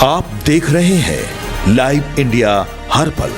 आप देख रहे हैं लाइव इंडिया हर पल।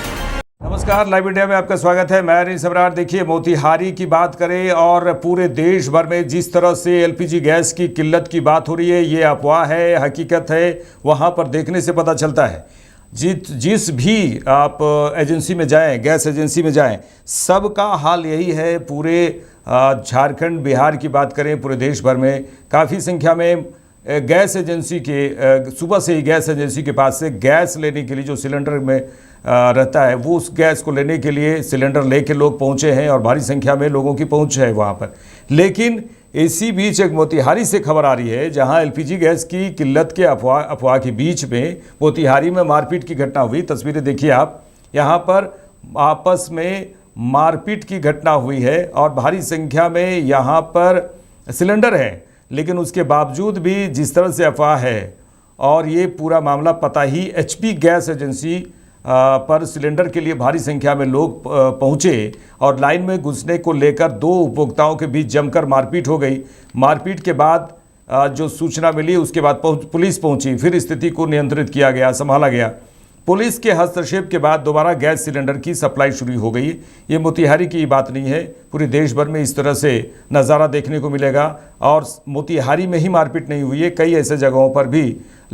नमस्कार, लाइव इंडिया में आपका स्वागत है। मैं अनिल सम्राट। देखिए, मोतिहारी की बात करें और पूरे देश भर में जिस तरह से एलपीजी गैस की किल्लत की बात हो रही है, ये अफवाह है, हकीकत है, वहाँ पर देखने से पता चलता है। जिस भी आप एजेंसी में जाएं, गैस एजेंसी में जाएं, सबका हाल यही है। पूरे झारखंड, बिहार की बात करें, पूरे देश भर में काफ़ी संख्या में गैस एजेंसी के सुबह से ही गैस एजेंसी के पास से गैस लेने के लिए जो सिलेंडर में रहता है, वो उस गैस को लेने के लिए सिलेंडर लेके लोग पहुंचे हैं और भारी संख्या में लोगों की पहुंच है वहां पर। लेकिन इसी बीच एक मोतिहारी से खबर आ रही है, जहां एलपीजी गैस की किल्लत के अफवाह के बीच में मोतिहारी में मारपीट की घटना हुई। तस्वीरें देखिए आप, यहाँ पर आपस में मारपीट की घटना हुई है और भारी संख्या में यहाँ पर सिलेंडर है। लेकिन उसके बावजूद भी जिस तरह से अफवाह है, और ये पूरा मामला पता ही एचपी गैस एजेंसी पर सिलेंडर के लिए भारी संख्या में लोग पहुंचे और लाइन में घुसने को लेकर दो उपभोक्ताओं के बीच जमकर मारपीट हो गई। मारपीट के बाद जो सूचना मिली, उसके बाद पुलिस पहुंची, फिर स्थिति को नियंत्रित किया गया, संभाला गया। पुलिस के हस्तक्षेप के बाद दोबारा गैस सिलेंडर की सप्लाई शुरू हो गई। ये मोतिहारी की बात नहीं है, पूरे देश भर में इस तरह से नज़ारा देखने को मिलेगा। और मोतिहारी में ही मारपीट नहीं हुई है, कई ऐसे जगहों पर भी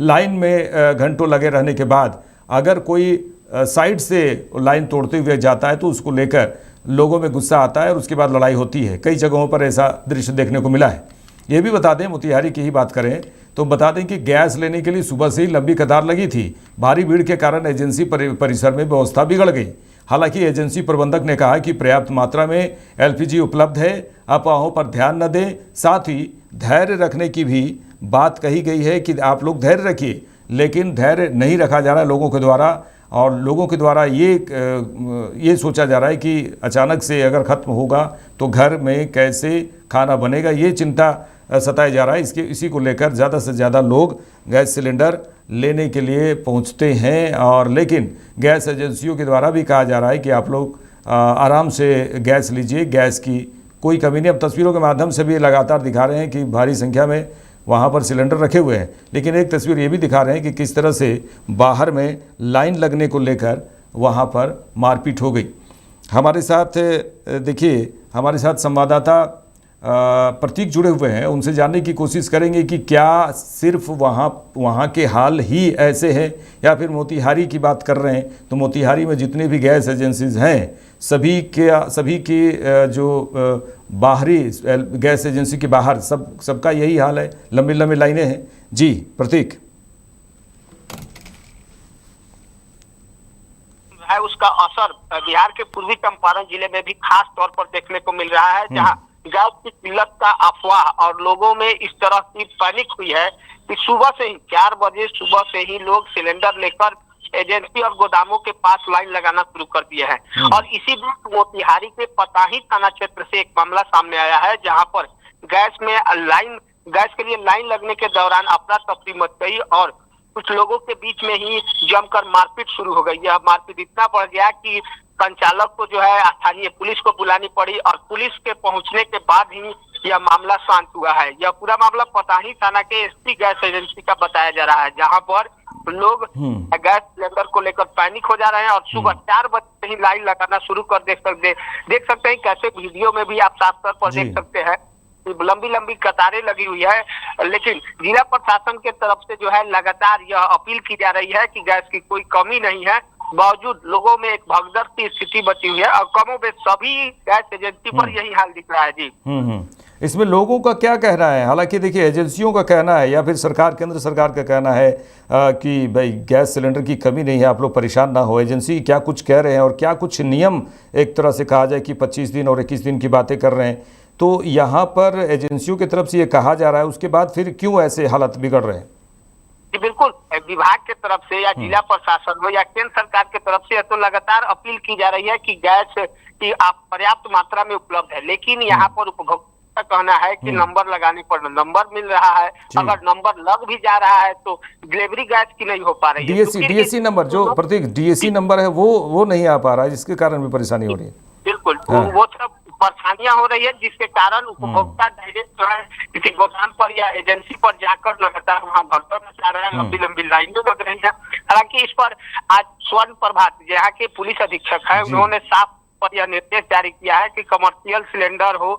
लाइन में घंटों लगे रहने के बाद अगर कोई साइड से लाइन तोड़ते हुए जाता है तो उसको लेकर लोगों में गुस्सा आता है और उसके बाद लड़ाई होती है। कई जगहों पर ऐसा दृश्य देखने को मिला है। ये भी बता दें, मोतिहारी की ही बात करें तो बता दें कि गैस लेने के लिए सुबह से ही लंबी कतार लगी थी। भारी भीड़ के कारण एजेंसी परिसर में व्यवस्था बिगड़ गई। हालांकि एजेंसी प्रबंधक ने कहा कि पर्याप्त मात्रा में एलपीजी उपलब्ध है, अफवाहों पर ध्यान न दें। साथ ही धैर्य रखने की भी बात कही गई है कि आप लोग धैर्य रखिए, लेकिन धैर्य नहीं रखा जा रहा है लोगों के द्वारा। और लोगों के द्वारा ये सोचा जा रहा है कि अचानक से अगर ख़त्म होगा तो घर में कैसे खाना बनेगा, ये चिंता सताया जा रहा है। इसी को लेकर ज़्यादा से ज़्यादा लोग गैस सिलेंडर लेने के लिए पहुंचते हैं। और लेकिन गैस एजेंसियों के द्वारा भी कहा जा रहा है कि आप लोग आराम से गैस लीजिए, गैस की कोई कमी नहीं। अब तस्वीरों के माध्यम से भी लगातार दिखा रहे हैं कि भारी संख्या में वहाँ पर सिलेंडर रखे हुए हैं। लेकिन एक तस्वीर ये भी दिखा रहे हैं कि किस तरह से बाहर में लाइन लगने को लेकर वहाँ पर मारपीट हो गई। हमारे साथ देखिए, हमारे साथ संवाददाता प्रतीक जुड़े हुए हैं, उनसे जानने की कोशिश करेंगे कि क्या सिर्फ वहाँ के हाल ही ऐसे हैं या फिर मोतिहारी की बात कर रहे हैं तो मोतिहारी में जितनी भी गैस एजेंसीज हैं सभी के जो बाहरी गैस एजेंसी के बाहर सबका यही हाल है, लंबी लंबी लाइनें हैं। जी प्रतीक। है उसका असर बिहार के पूर्वी चंपारण जिले में भी खास तौर पर देखने को मिल रहा है, जहां गैस की किल्लत का अफवाह और लोगों में इस तरह की पैनिक हुई है कि सुबह से ही 4 बजे सुबह से ही लोग सिलेंडर लेकर एजेंसी और गोदामों के पास लाइन लगाना शुरू कर दिए हैं। और इसी बीच मोतिहारी के पताही थाना क्षेत्र से एक मामला सामने आया है, जहां पर गैस के लिए लाइन लगने के दौरान अफरा तफरी मच गई और कुछ लोगों के बीच में ही जमकर मारपीट शुरू हो गई। यह मारपीट इतना बढ़ गया कि संचालक को जो है स्थानीय पुलिस को बुलानी पड़ी और पुलिस के पहुंचने के बाद ही यह मामला शांत हुआ है। यह पूरा मामला पताही थाना के एसपी गैस एजेंसी का बताया जा रहा है, जहां पर लोग गैस सिलेंडर को लेकर पैनिक हो जा रहे हैं और सुबह 4 बजे ही लाइन लगाना शुरू कर देख सकते हैं। कैसे वीडियो में भी आप साफ तौर पर देख सकते हैं, लंबी लंबी कतारें लगी हुई है। लेकिन जिला प्रशासन के तरफ से जो है लगातार यह अपील की जा रही है कि गैस की कोई कमी नहीं है, बावजूद लोगों में एक भगदड़ की स्थिति बची हुई है और कमों में सभी गैस एजेंसी पर यही हाल दिख रहा है। जी, इसमें लोगों का क्या कहना है? हालांकि देखिए, एजेंसियों का कहना है या फिर सरकार, केंद्र सरकार का कहना है कि भाई गैस सिलेंडर की कमी नहीं है, आप लोग परेशान ना हो। एजेंसी क्या कुछ कह रहे हैं और क्या कुछ नियम, एक तरह से कहा जाए कि 25 दिन और 21 दिन की बातें कर रहे हैं, तो यहाँ पर एजेंसियों की तरफ से ये कहा जा रहा है, उसके बाद फिर क्यों ऐसे हालत बिगड़ रहे हैं? बिल्कुल, विभाग के तरफ से या जिला प्रशासन हो या केंद्र सरकार के तरफ से तो लगातार अपील की जा रही है कि गैस की आप पर्याप्त मात्रा में उपलब्ध है। लेकिन यहाँ पर उपभोक्ता का कहना है कि नंबर लगाने पर नंबर मिल रहा है, अगर नंबर लग भी जा रहा है तो डिलीवरी गैस की नहीं हो पा रही है। डीएसी नंबर जो प्रतीक डीएसी नंबर है वो नहीं आ पा रहा है, जिसके कारण भी परेशानी हो रही है। बिल्कुल, वो सब परेशानियां हो रही है, जिसके कारण उपभोक्ता डायरेक्ट जो है किसी गोदाम पर या एजेंसी पर जाकर लगातार वहां भरकर चाह रहे हैं, लंबी लंबी लाइनें लग रही है। हालांकि इस पर आज स्वर्ण प्रभात यहाँ के पुलिस अधीक्षक है, उन्होंने साफ पर यह निर्देश जारी किया है कि कमर्शियल सिलेंडर हो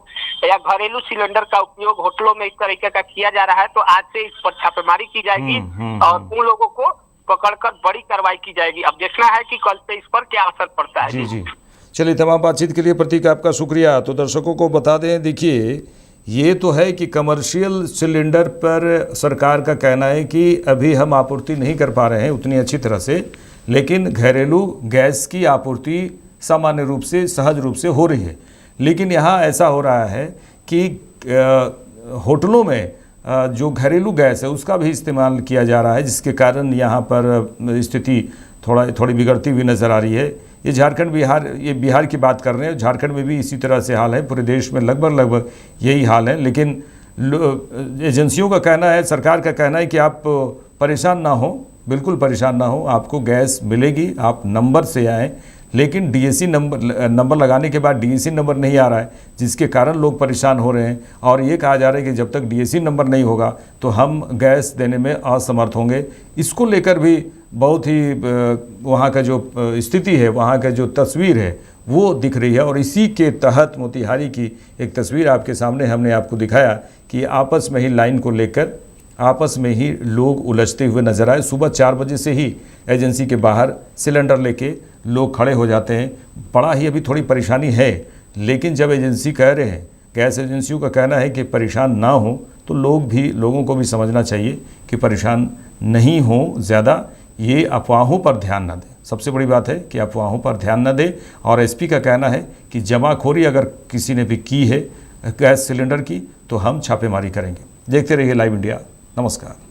या घरेलू सिलेंडर का उपयोग होटलों में इस तरीके का किया जा रहा है, तो आज से इस पर छापेमारी की जाएगी और उन लोगों को पकड़कर बड़ी कार्रवाई की जाएगी। अब देखना है कि कल से इस पर क्या असर पड़ता है। जी जी, चलिए, तमाम बातचीत के लिए प्रतीक आपका शुक्रिया। तो दर्शकों को बता दें, देखिए ये तो है कि कमर्शियल सिलेंडर पर सरकार का कहना है कि अभी हम आपूर्ति नहीं कर पा रहे हैं उतनी अच्छी तरह से, लेकिन घरेलू गैस की आपूर्ति सामान्य रूप से सहज रूप से हो रही है। लेकिन यहाँ ऐसा हो रहा है कि होटलों में जो घरेलू गैस है उसका भी इस्तेमाल किया जा रहा है, जिसके कारण यहाँ पर स्थिति थोड़ी बिगड़ती हुई नज़र आ रही है। ये झारखंड बिहार की बात कर रहे हैं, झारखंड में भी इसी तरह से हाल है, पूरे देश में लगभग यही हाल है। लेकिन एजेंसियों का कहना है, सरकार का कहना है कि आप परेशान ना हो, बिल्कुल परेशान ना हो, आपको गैस मिलेगी, आप नंबर से आएँ। लेकिन डीएसी नंबर लगाने के बाद डीएसी नंबर नहीं आ रहा है, जिसके कारण लोग परेशान हो रहे हैं। और ये कहा जा रहा है कि जब तक डीएसी नंबर नहीं होगा तो हम गैस देने में असमर्थ होंगे। इसको लेकर भी बहुत ही वहाँ का जो स्थिति है, वहाँ का जो तस्वीर है वो दिख रही है। और इसी के तहत मोतिहारी की एक तस्वीर आपके सामने हमने आपको दिखाया कि आपस में ही लाइन को लेकर आपस में ही लोग उलझते हुए नजर आए। सुबह 4 बजे से ही एजेंसी के बाहर सिलेंडर लेके लोग खड़े हो जाते हैं। बड़ा ही अभी थोड़ी परेशानी है, लेकिन जब एजेंसी कह रहे हैं, गैस एजेंसियों का कहना है कि परेशान ना हो, तो लोगों को भी समझना चाहिए कि परेशान नहीं हो ज़्यादा, ये अफवाहों पर ध्यान न दें। सबसे बड़ी बात है कि अफवाहों पर ध्यान न दें। और एसपी का कहना है कि जमाखोरी अगर किसी ने भी की है गैस सिलेंडर की तो हम छापेमारी करेंगे। देखते रहिए लाइव इंडिया। नमस्कार।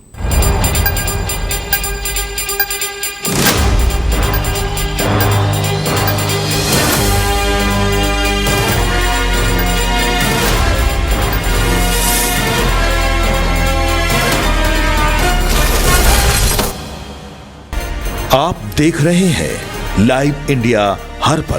आप देख रहे हैं लाइव इंडिया हर पल।